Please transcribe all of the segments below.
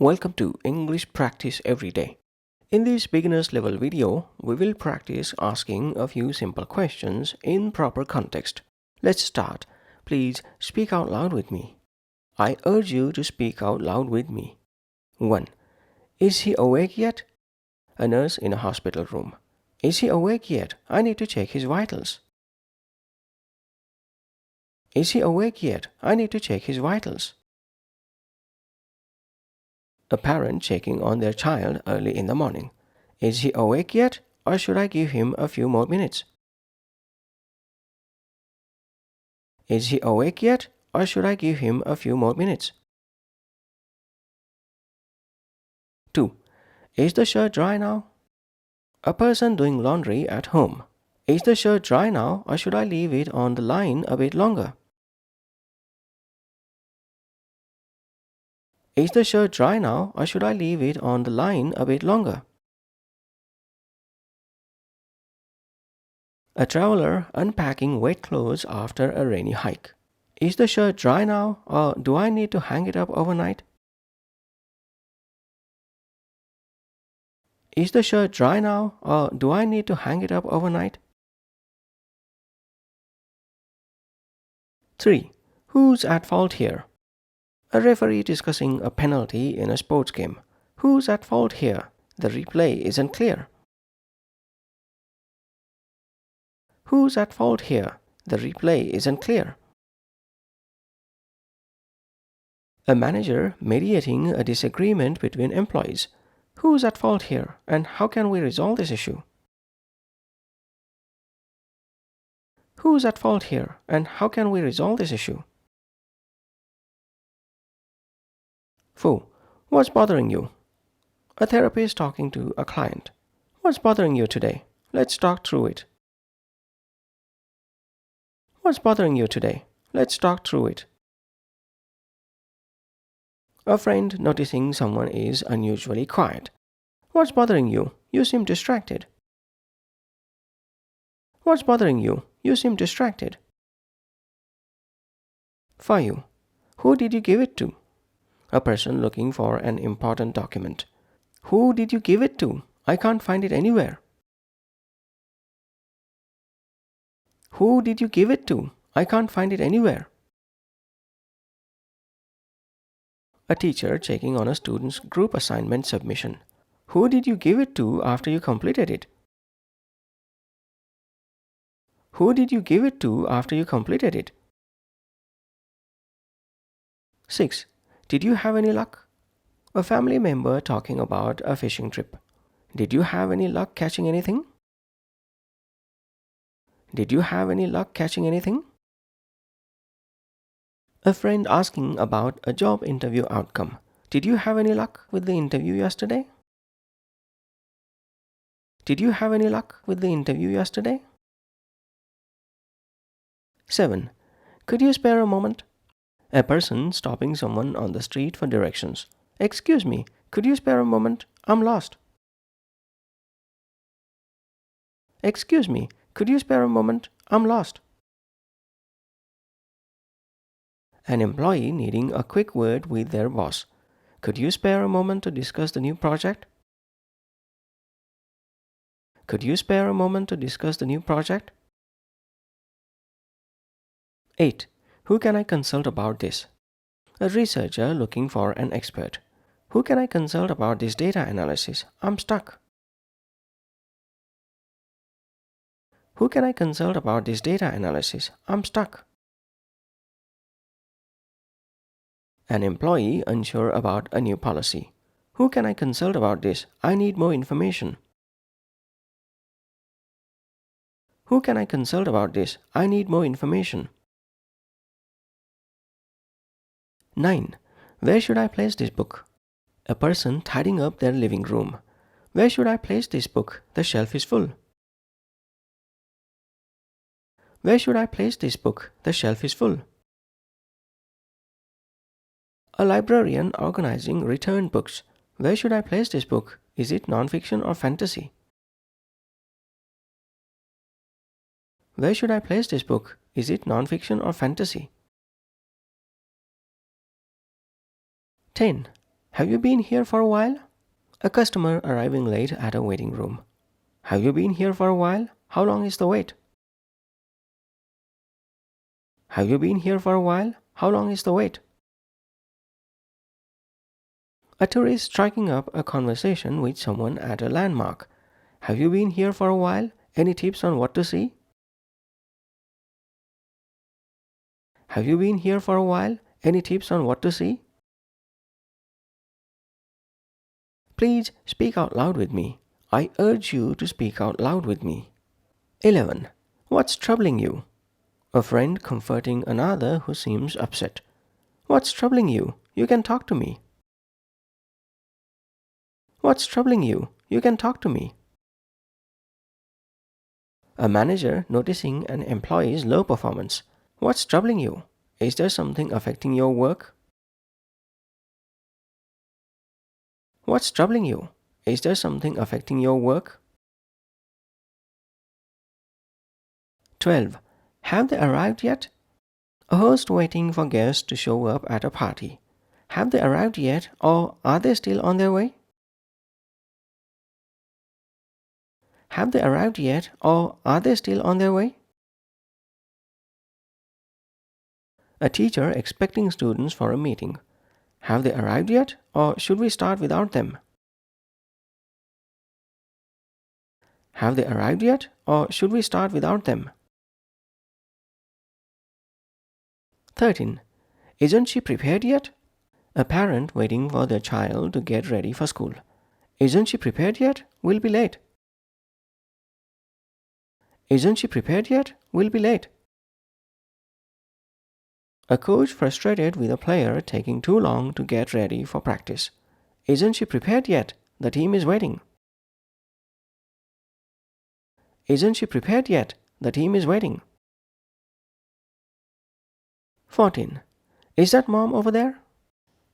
Welcome to English Practice Every Day. In this beginner's level video, we will practice asking a few simple questions in proper context. Let's start. Please speak out loud with me. I urge you to speak out loud with me. 1. Is he awake yet? A nurse in a hospital room. Is he awake yet? I need to check his vitals. Is he awake yet? I need to check his vitals. A parent checking on their child early in the morning. Is he awake yet, or should I give him a few more minutes? Is he awake yet, or should I give him a few more minutes? 2. Is the shirt dry now? A person doing laundry at home. Is the shirt dry now, or should I leave it on the line a bit longer? Is the shirt dry now, or should I leave it on the line a bit longer? A traveler unpacking wet clothes after a rainy hike. Is the shirt dry now, or do I need to hang it up overnight? Is the shirt dry now, or do I need to hang it up overnight? 3. Who's at fault here? A referee discussing a penalty in a sports game. Who's at fault here? The replay isn't clear. Who's at fault here? The replay isn't clear. A manager mediating a disagreement between employees. Who's at fault here, and how can we resolve this issue? Who's at fault here, and how can we resolve this issue? 4. What's bothering you? A therapist talking to a client. What's bothering you today? Let's talk through it. What's bothering you today? Let's talk through it. A friend noticing someone is unusually quiet. What's bothering you? You seem distracted. What's bothering you? You seem distracted. 5. Who did you give it to? A person looking for an important document. Who did you give it to? I can't find it anywhere. Who did you give it to? I can't find it anywhere. A teacher checking on a student's group assignment submission. Who did you give it to after you completed it? Who did you give it to after you completed it? 6. Did you have any luck? A family member talking about a fishing trip. Did you have any luck catching anything? Did you have any luck catching anything? A friend asking about a job interview outcome. Did you have any luck with the interview yesterday? Did you have any luck with the interview yesterday? 7. Could you spare a moment? A person stopping someone on the street for directions. Excuse me, could you spare a moment? I'm lost. Excuse me, could you spare a moment? I'm lost. An employee needing a quick word with their boss. Could you spare a moment to discuss the new project? Could you spare a moment to discuss the new project? 8. Who can I consult about this? A researcher looking for an expert. Who can I consult about this data analysis? I'm stuck. Who can I consult about this data analysis? I'm stuck. An employee unsure about a new policy. Who can I consult about this? I need more information. Who can I consult about this? I need more information. 9. Where should I place this book? A person tidying up their living room. Where should I place this book? The shelf is full. Where should I place this book? The shelf is full. A librarian organizing returned books. Where should I place this book? Is it non-fiction or fantasy? Where should I place this book? Is it non-fiction or fantasy? 10. Have you been here for a while? A customer arriving late at a waiting room. Have you been here for a while? How long is the wait? Have you been here for a while? How long is the wait? A tourist striking up a conversation with someone at a landmark. Have you been here for a while? Any tips on what to see? Have you been here for a while? Any tips on what to see? Please speak out loud with me. I urge you to speak out loud with me. 11. What's troubling you? A friend comforting another who seems upset. What's troubling you? You can talk to me. What's troubling you? You can talk to me. A manager noticing an employee's low performance. What's troubling you? Is there something affecting your work? What's troubling you? Is there something affecting your work? 12. Have they arrived yet? A host waiting for guests to show up at a party. Have they arrived yet, or are they still on their way? Have they arrived yet, or are they still on their way? A teacher expecting students for a meeting. Have they arrived yet, or should we start without them? Have they arrived yet, or should we start without them? 13. Isn't she prepared yet? A parent waiting for their child to get ready for school. Isn't she prepared yet? We'll be late. Isn't she prepared yet? We'll be late. A coach frustrated with a player taking too long to get ready for practice. Isn't she prepared yet? The team is waiting. Isn't she prepared yet? The team is waiting. 14. Is that mom over there?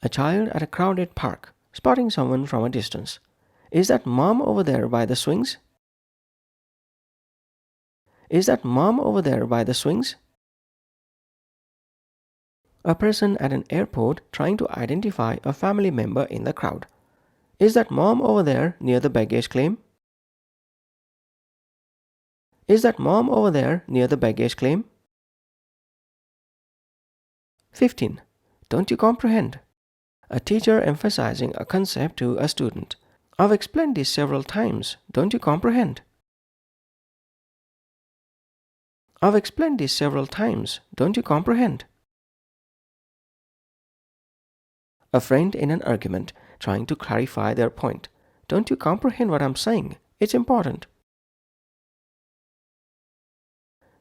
A child at a crowded park, spotting someone from a distance. Is that mom over there by the swings? Is that mom over there by the swings? A person at an airport trying to identify a family member in the crowd. Is that mom over there near the baggage claim? Is that mom over there near the baggage claim? 15. Don't you comprehend? A teacher emphasizing a concept to a student. I've explained this several times. Don't you comprehend? I've explained this several times. Don't you comprehend? A friend in an argument trying to clarify their point. Don't you comprehend what I'm saying? It's important.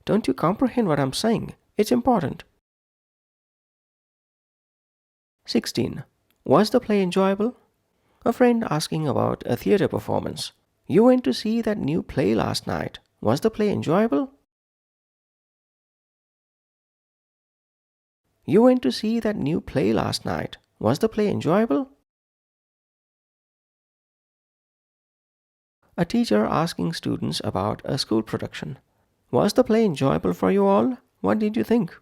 Don't you comprehend what I'm saying? It's important. 16. Was the play enjoyable? A friend asking about a theater performance. You went to see that new play last night. Was the play enjoyable? You went to see that new play last night. Was the play enjoyable? A teacher asking students about a school production. Was the play enjoyable for you all? What did you think?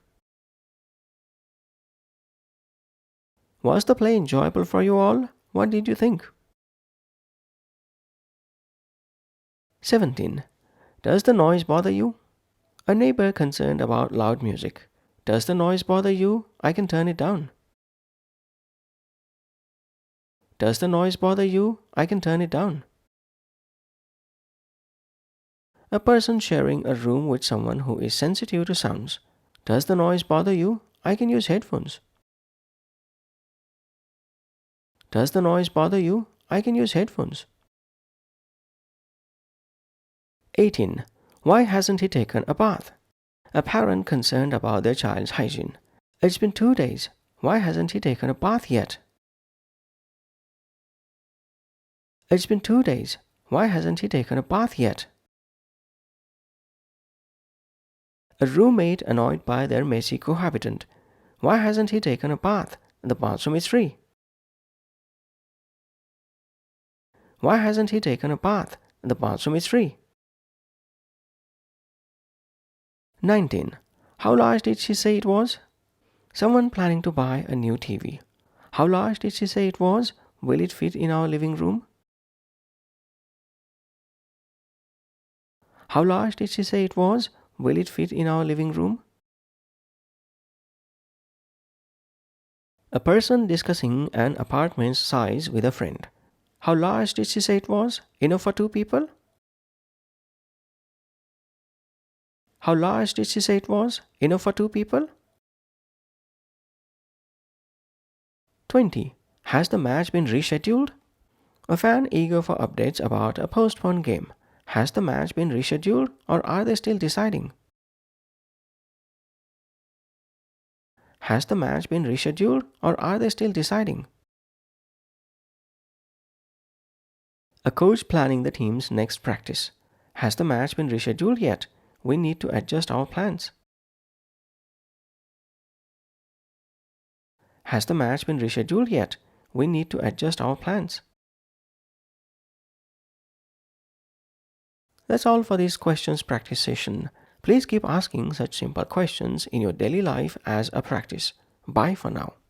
Was the play enjoyable for you all? What did you think? 17. Does the noise bother you? A neighbor concerned about loud music. Does the noise bother you? I can turn it down. Does the noise bother you? I can turn it down. A person sharing a room with someone who is sensitive to sounds. Does the noise bother you? I can use headphones. Does the noise bother you? I can use headphones. 18. Why hasn't he taken a bath? A parent concerned about their child's hygiene. It's been 2 days. Why hasn't he taken a bath yet? It's been 2 days. Why hasn't he taken a bath yet? A roommate annoyed by their messy cohabitant. Why hasn't he taken a bath? The bathroom is free. Why hasn't he taken a bath? The bathroom is free. 19. How large did she say it was? Someone planning to buy a new TV. How large did she say it was? Will it fit in our living room? How large did she say it was? Will it fit in our living room? A person discussing an apartment's size with a friend. How large did she say it was? Enough for 2 people? How large did she say it was? Enough for 2 people? 20. Has the match been rescheduled? A fan eager for updates about a postponed game. Has the match been rescheduled or are they still deciding? Has the match been rescheduled or are they still deciding? A coach planning the team's next practice. Has the match been rescheduled yet? We need to adjust our plans. Has the match been rescheduled yet? We need to adjust our plans. That's all for this questions practice session. Please keep asking such simple questions in your daily life as a practice. Bye for now.